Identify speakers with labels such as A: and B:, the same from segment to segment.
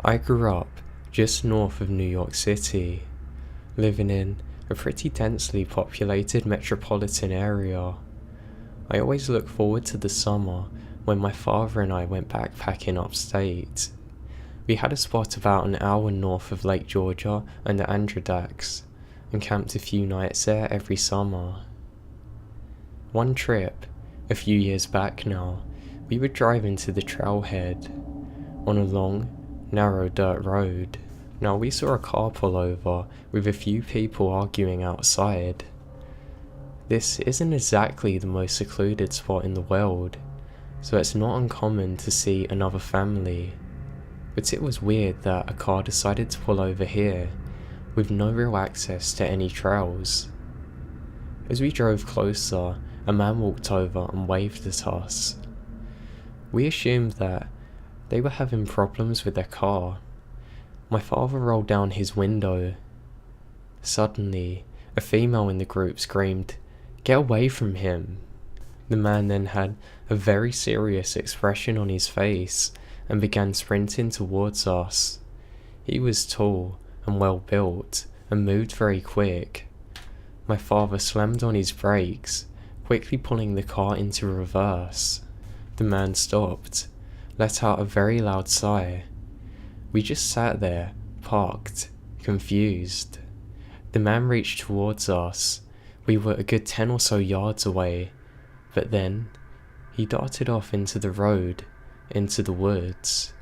A: I grew up just north of New York City, living in a pretty densely populated metropolitan area. I always look forward to the summer when my father and I went backpacking upstate. We had a spot about an hour north of Lake Georgia and the Adirondacks, and camped a few nights there every summer. One trip, a few years back now, we were driving to the trailhead on a long, narrow dirt road. Now we saw a car pull over with a few people arguing outside. This isn't exactly the most secluded spot in the world, so it's not uncommon to see another family. But it was weird that a car decided to pull over here, with no real access to any trails. As we drove closer, a man walked over and waved at us. We assumed that they were having problems with their car. My father rolled down his window. Suddenly, a female in the group screamed, "Get away from him!" The man then had a very serious expression on his face and began sprinting towards us. He was tall and well built and moved very quick. My father slammed on his brakes, quickly pulling the car into reverse. The man stopped, let out a very loud sigh. We just sat there, parked, confused. The man reached towards us. We were a good 10 or so yards away, but then he darted off into the road, into the woods.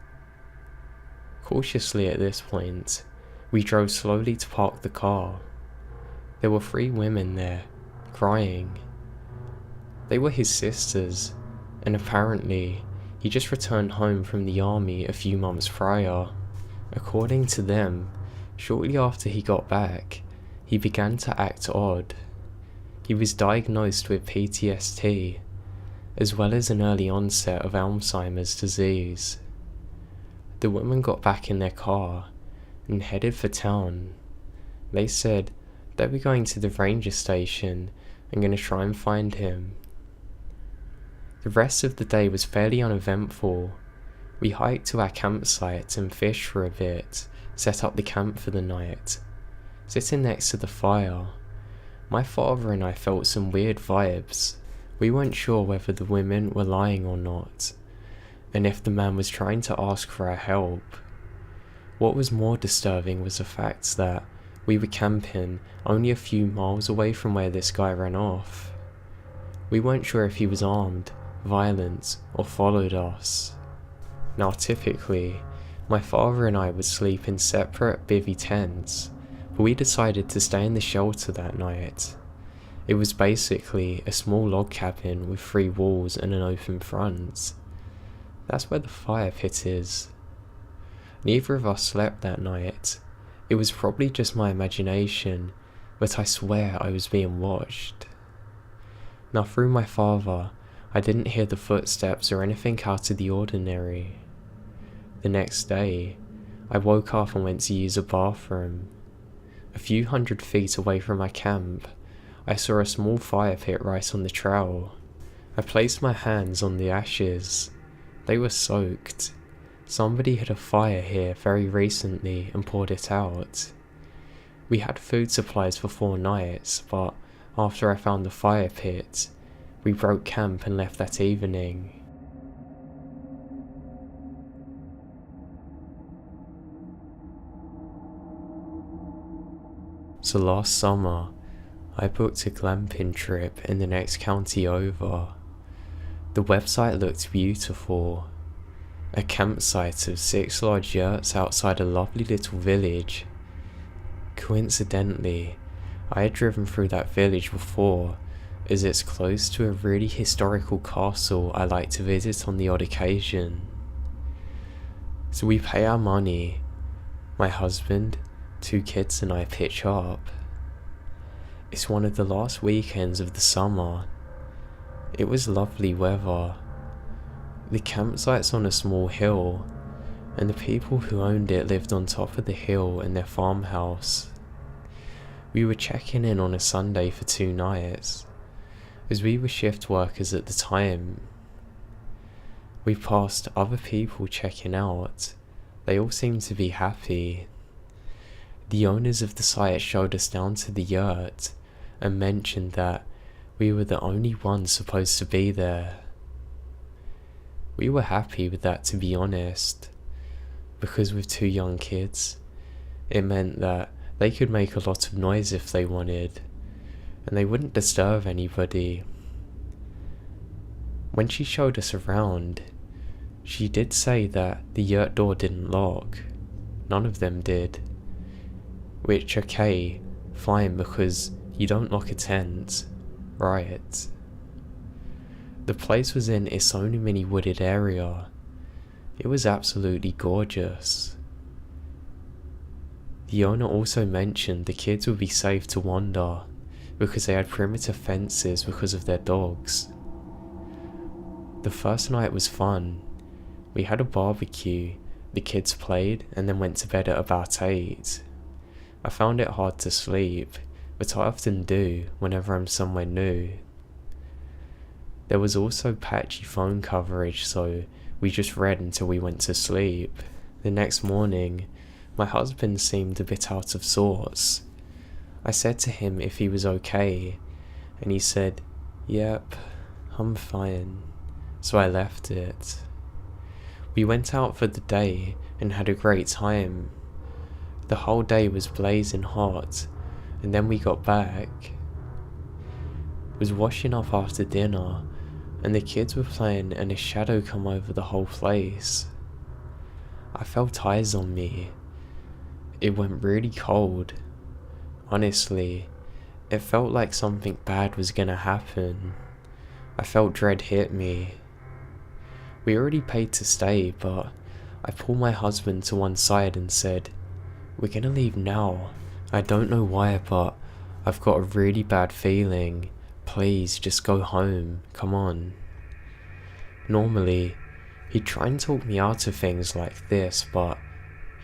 A: Cautiously at this point, we drove slowly to park the car. There were 3 women there, crying. They were his sisters, and apparently he just returned home from the army a few months prior. According to them, shortly after he got back, he began to act odd. He was diagnosed with PTSD, as well as an early onset of Alzheimer's disease. The women got back in their car and headed for town. They said they were going to the ranger station and going to try and find him. The rest of the day was fairly uneventful. We hiked to our campsite and fished for a bit, set up the camp for the night. Sitting next to the fire, my father and I felt some weird vibes. We weren't sure whether the women were lying or not, and if the man was trying to ask for our help. What was more disturbing was the fact that we were camping only a few miles away from where this guy ran off. We weren't sure if he was armed, violent, or followed us. Now typically, my father and I would sleep in separate bivvy tents, but we decided to stay in the shelter that night. It was basically a small log cabin with 3 walls and an open front. That's where the fire pit is. Neither of us slept that night. It was probably just my imagination, but I swear I was being watched. Now through my father, I didn't hear the footsteps or anything out of the ordinary. The next day, I woke up and went to use a bathroom. A few hundred feet away from my camp, I saw a small fire pit right on the trail. I placed my hands on the ashes. They were soaked. Somebody had a fire here very recently and poured it out. We had food supplies for 4 nights, but after I found the fire pit, we broke camp and left that evening. So last summer, I booked a glamping trip in the next county over. The website looked beautiful. A campsite of 6 large yurts outside a lovely little village. Coincidentally, I had driven through that village before, as it's close to a really historical castle I like to visit on the odd occasion. So we pay our money. My husband, 2 kids and I pitch up. It's one of the last weekends of the summer. It was lovely weather. The campsite's on a small hill, and the people who owned it lived on top of the hill in their farmhouse. We were checking in on a Sunday for 2 nights, as we were shift workers at the time. We passed other people checking out. They all seemed to be happy. The owners of the site showed us down to the yurt and mentioned that we were the only ones supposed to be there. We were happy with that, to be honest, because with 2 young kids, it meant that they could make a lot of noise if they wanted, and they wouldn't disturb anybody. When she showed us around, she did say that the yurt door didn't lock. None of them did. Which, okay, fine, because you don't lock a tent, right? The place was in its own mini wooded area. It was absolutely gorgeous. The owner also mentioned the kids would be safe to wander because they had perimeter fences because of their dogs. The first night was fun. We had a barbecue, the kids played, and then went to bed at about 8. I found it hard to sleep, but I often do whenever I'm somewhere new. There was also patchy phone coverage, so we just read until we went to sleep. The next morning, my husband seemed a bit out of sorts. I said to him if he was okay, and he said, "Yep, I'm fine." So I left it. We went out for the day and had a great time. The whole day was blazing hot, and then we got back. Was washing up after dinner, and the kids were playing and a shadow come over the whole place. I felt eyes on me. It went really cold. Honestly, it felt like something bad was gonna happen. I felt dread hit me. We already paid to stay, but I pulled my husband to one side and said, "We're gonna leave now. I don't know why, but I've got a really bad feeling. Please, just go home, come on." Normally, he'd try and talk me out of things like this, but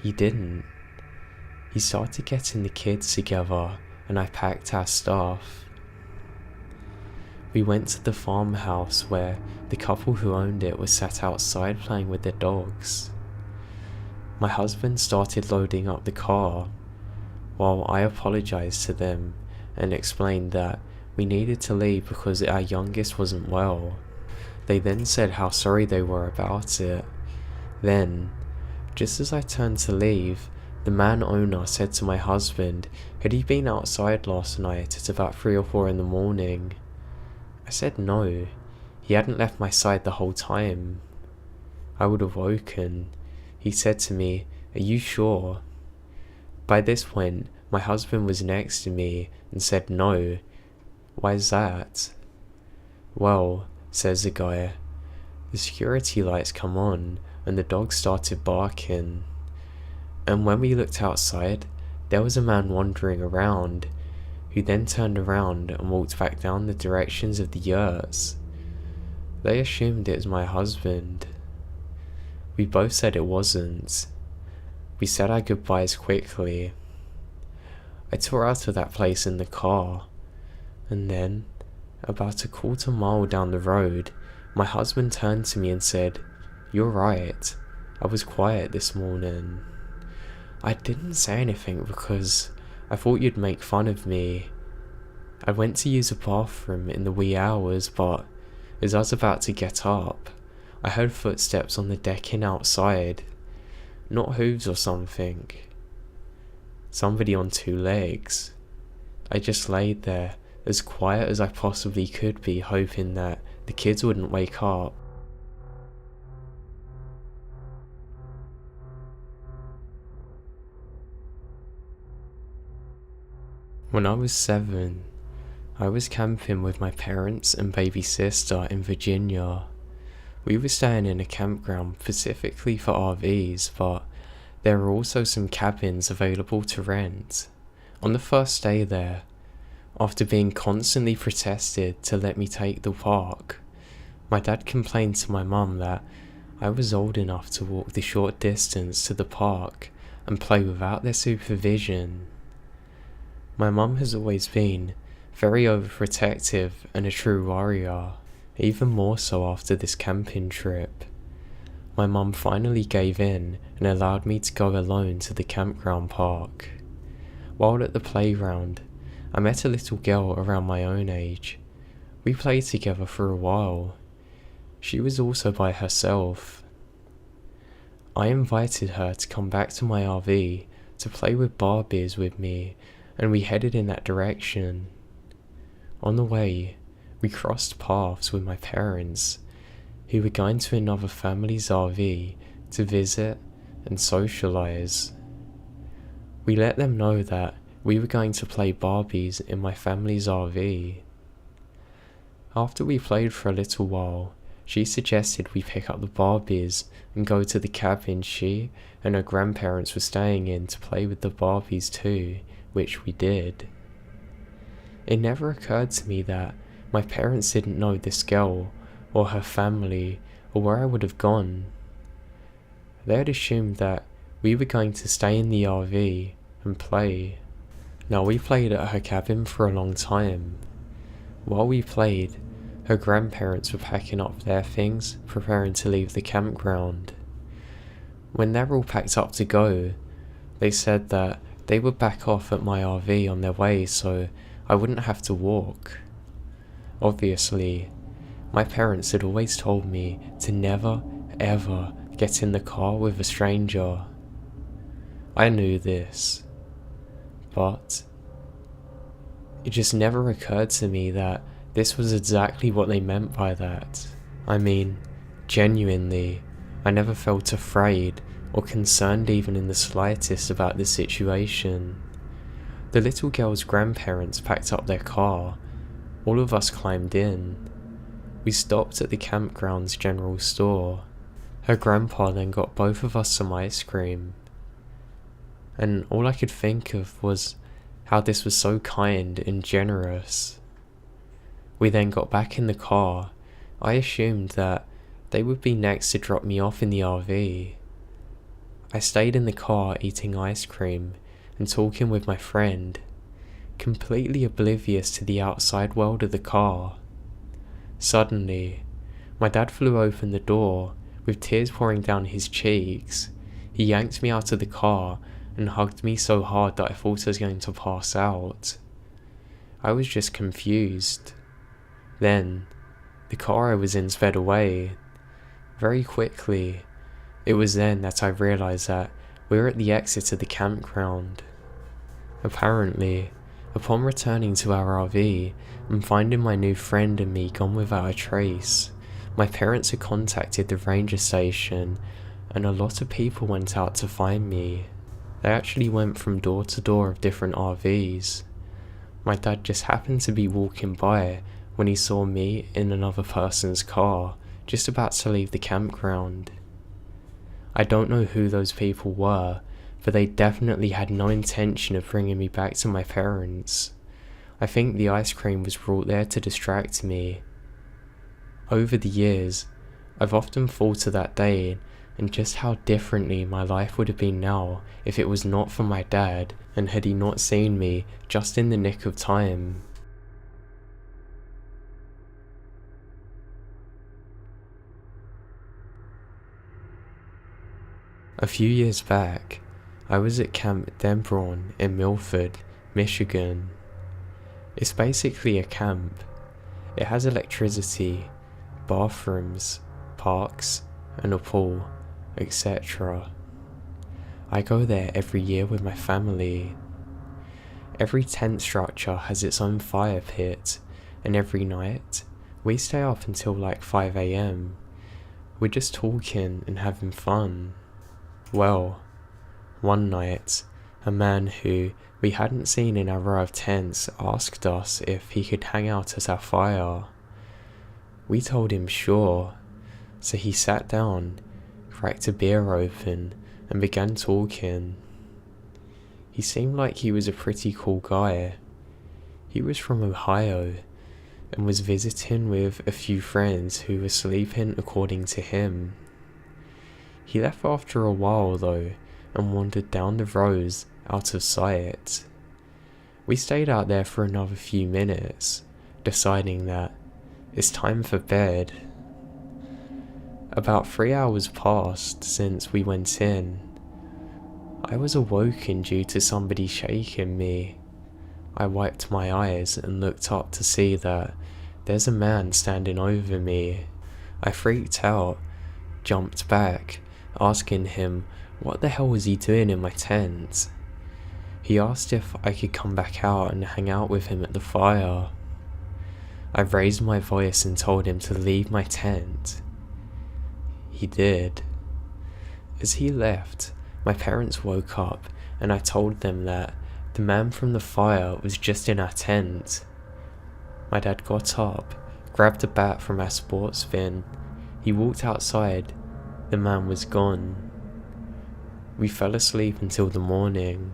A: he didn't. He started getting the kids together, and I packed our stuff. We went to the farmhouse where the couple who owned it was sat outside playing with their dogs. My husband started loading up the car, while I apologized to them and explained that we needed to leave because our youngest wasn't well. They then said how sorry they were about it. Then, just as I turned to leave, the man owner said to my husband, had he been outside last night at about 3 or 4 in the morning? I said no, he hadn't left my side the whole time. I would have woken. He said to me, "Are you sure?" By this point, my husband was next to me and said no. "Why is that?" "Well," says the guy, "the security lights come on and the dog started barking. And when we looked outside, there was a man wandering around, who then turned around and walked back down the directions of the yurts. They assumed it was my husband. We both said it wasn't. We said our goodbyes quickly. I tore out of that place in the car, and then, about a quarter mile down the road, my husband turned to me and said, "You're right, I was quiet this morning." I didn't say anything because I thought you'd make fun of me. I went to use a bathroom in the wee hours, but as I was about to get up, I heard footsteps on the decking outside. Not hooves or something. Somebody on 2 legs. I just laid there, as quiet as I possibly could be, hoping that the kids wouldn't wake up. When I was 7, I was camping with my parents and baby sister in Virginia. We were staying in a campground specifically for RVs, but there were also some cabins available to rent. On the first day there, after being constantly protested to let me take the park, my dad complained to my mum that I was old enough to walk the short distance to the park and play without their supervision. My mum has always been very overprotective and a true warrior, even more so after this camping trip. my mum finally gave in and allowed me to go alone to the campground park. While at the playground, I met a little girl around my own age. We played together for a while. She was also by herself. I invited her to come back to my RV to play with Barbies with me, and we headed in that direction. On the way, we crossed paths with my parents, who were going to another family's RV to visit and socialise. We let them know that we were going to play Barbies in my family's RV. After we played for a little while, she suggested we pick up the Barbies and go to the cabin she and her grandparents were staying in to play with the Barbies too, which we did. It never occurred to me that my parents didn't know this girl or her family or where I would have gone. They had assumed that we were going to stay in the RV and play. Now, we played at her cabin for a long time. While we played, her grandparents were packing up their things, preparing to leave the campground. When they were all packed up to go, they said that they would back off at my RV on their way so I wouldn't have to walk. Obviously, my parents had always told me to never, ever get in the car with a stranger. I knew this, but it just never occurred to me that this was exactly what they meant by that. I mean, genuinely, I never felt afraid or concerned even in the slightest about the situation. The little girl's grandparents packed up their car. All of us climbed in. We stopped at the campground's general store. Her grandpa then got both of us some ice cream. And all I could think of was how this was so kind and generous. We then got back in the car. I assumed that they would be next to drop me off in the RV. I stayed in the car eating ice cream and talking with my friend, completely oblivious to the outside world of the car. Suddenly, my dad flew open the door with tears pouring down his cheeks. He yanked me out of the car and hugged me so hard that I thought I was going to pass out. I was just confused. Then, the car I was in sped away. Very quickly, it was then that I realised that we were at the exit of the campground. Apparently, upon returning to our RV and finding my new friend and me gone without a trace, my parents had contacted the ranger station and a lot of people went out to find me. They actually went from door to door of different RVs. My dad just happened to be walking by when he saw me in another person's car, just about to leave the campground. I don't know who those people were, but they definitely had no intention of bringing me back to my parents. I think the ice cream was brought there to distract me. Over the years, I've often thought of that day and just how differently my life would have been now if it was not for my dad and had he not seen me just in the nick of time. A few years back, I was at Camp Dembron in Milford, Michigan. It's basically a camp. It has electricity, bathrooms, parks, and a pool, etc. I go there every year with my family. Every tent structure has its own fire pit, and every night, we stay up until like 5 AM. We're just talking and having fun. Well, one night, a man who we hadn't seen in our row of tents asked us if he could hang out at our fire. We told him sure, so he sat down, cracked a beer open, and began talking. He seemed like he was a pretty cool guy. He was from Ohio, and was visiting with a few friends who were sleeping according to him. He left after a while though, and wandered down the rows out of sight. We stayed out there for another few minutes, deciding that it's time for bed. About 3 hours passed since we went in. I was awoken due to somebody shaking me. I wiped my eyes and looked up to see that there's a man standing over me. I freaked out, jumped back, asking him what the hell was he doing in my tent. He asked if I could come back out and hang out with him at the fire. I raised my voice and told him to leave my tent. He did. As he left, my parents woke up and I told them that the man from the fire was just in our tent. My dad got up, grabbed a bat from our sports bin. He walked outside. The man was gone. We fell asleep until the morning.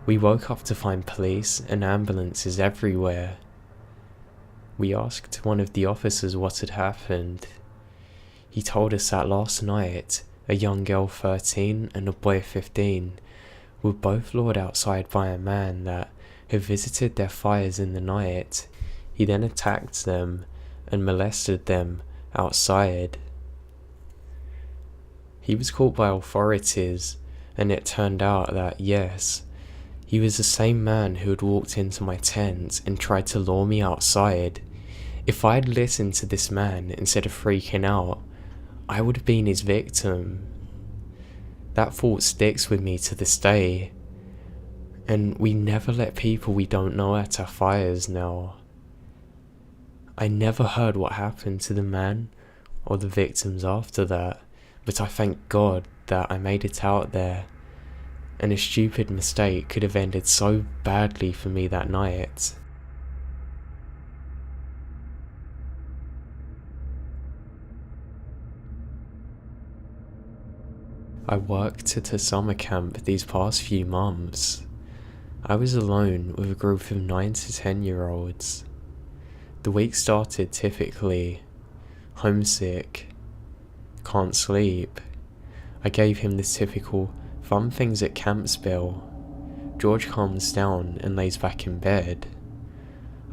A: We woke up to find police and ambulances everywhere. We asked one of the officers what had happened. He told us that last night, a young girl 13 and a boy 15 were both lured outside by a man that had visited their fires in the night. He then attacked them and molested them outside. He was caught by authorities, and it turned out that yes, he was the same man who had walked into my tent and tried to lure me outside. If I had listened to this man instead of freaking out, I would have been his victim. That thought sticks with me to this day, and we never let people we don't know at our fires now. I never heard what happened to the man or the victims after that, but I thank God that I made it out there, and a stupid mistake could have ended so badly for me that night. I worked at a summer camp these past few months. I was alone with a group of 9 to 10-year-olds. The week started typically: homesick, can't sleep. I gave him the typical fun things at camp spill. George calms down and lays back in bed.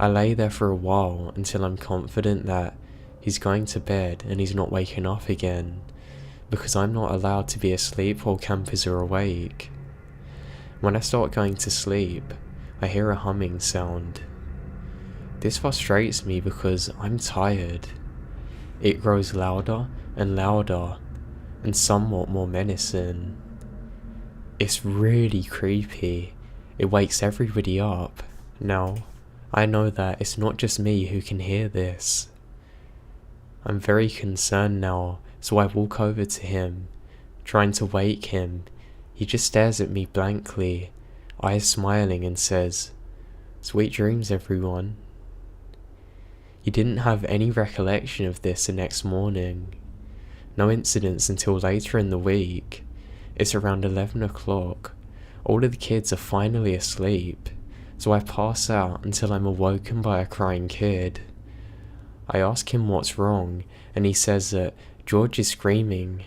A: I lay there for a while until I'm confident that he's going to bed and he's not waking up again, because I'm not allowed to be asleep while campers are awake. When I start going to sleep, I hear a humming sound. This frustrates me because I'm tired. It grows louder and louder, and somewhat more menacing. It's really creepy. It wakes everybody up. Now, I know that it's not just me who can hear this. I'm very concerned now, so I walk over to him, trying to wake him. He just stares at me blankly, eyes smiling, and says, "Sweet dreams, everyone." He didn't have any recollection of this the next morning. No incidents until later in the week. It's around 11 o'clock. All of the kids are finally asleep, so I pass out until I'm awoken by a crying kid. I ask him what's wrong, and he says that George is screaming,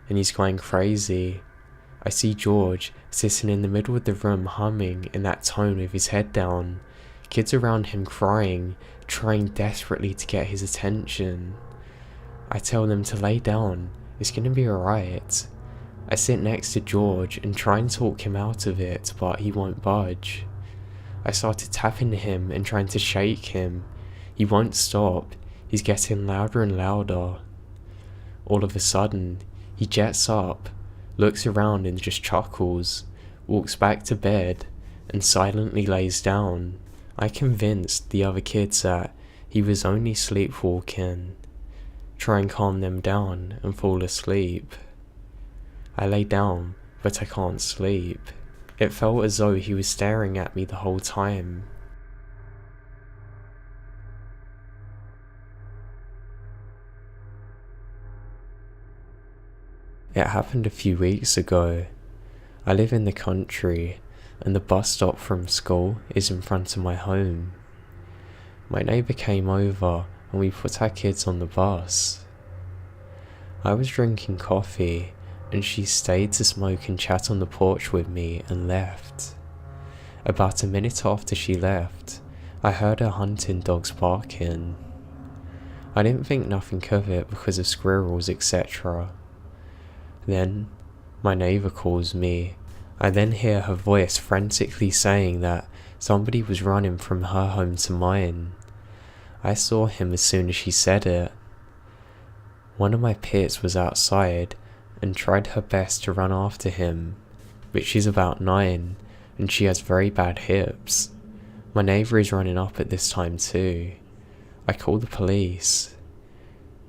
A: and he's going crazy. I see George sitting in the middle of the room humming in that tone with his head down. Kids around him crying, trying desperately to get his attention. I tell them to lay down, it's gonna be alright. I sit next to George and try and talk him out of it, but he won't budge. I started tapping him and trying to shake him. He won't stop, he's getting louder and louder. All of a sudden, he jets up, looks around and just chuckles, walks back to bed, and silently lays down. I convinced the other kids that he was only sleepwalking. Try and calm them down and fall asleep. I lay down, but I can't sleep. It felt as though he was staring at me the whole time. It happened a few weeks ago. I live in the country, and the bus stop from school is in front of my home. My neighbour came over and we put our kids on the bus. I was drinking coffee and she stayed to smoke and chat on the porch with me and left. About a minute after she left, I heard her hunting dogs barking. I didn't think nothing of it because of squirrels, etc. Then, my neighbour calls me. I then hear her voice frantically saying that somebody was running from her home to mine. I saw him as soon as she said it. One of my pets was outside and tried her best to run after him, but she's about 9 and she has very bad hips. My neighbour is running up at this time too. I called the police.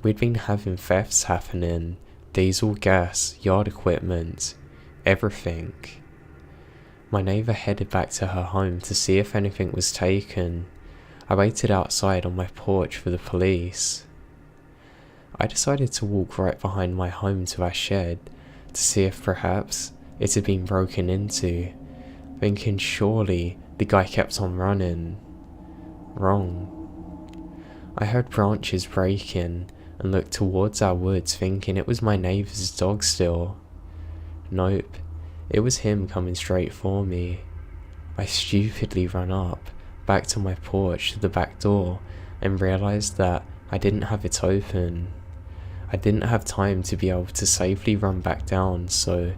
A: We'd been having thefts happening, diesel, gas, yard equipment, everything. My neighbour headed back to her home to see if anything was taken. I waited outside on my porch for the police. I decided to walk right behind my home to our shed to see if perhaps it had been broken into, thinking surely the guy kept on running. Wrong. I heard branches breaking and looked towards our woods thinking it was my neighbour's dog still. Nope, it was him coming straight for me. I stupidly ran up, back to my porch to the back door and realised that I didn't have it open. I didn't have time to be able to safely run back down, so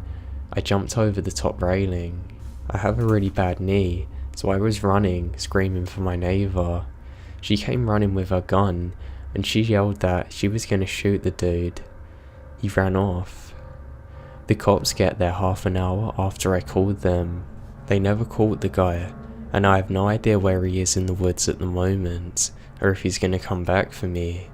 A: I jumped over the top railing. I have a really bad knee, so I was running, screaming for my neighbour. She came running with her gun, and she yelled that she was going to shoot the dude. He ran off. The cops get there half an hour after I called them. They never caught the guy, and I have no idea where he is in the woods at the moment, or if he's going to come back for me.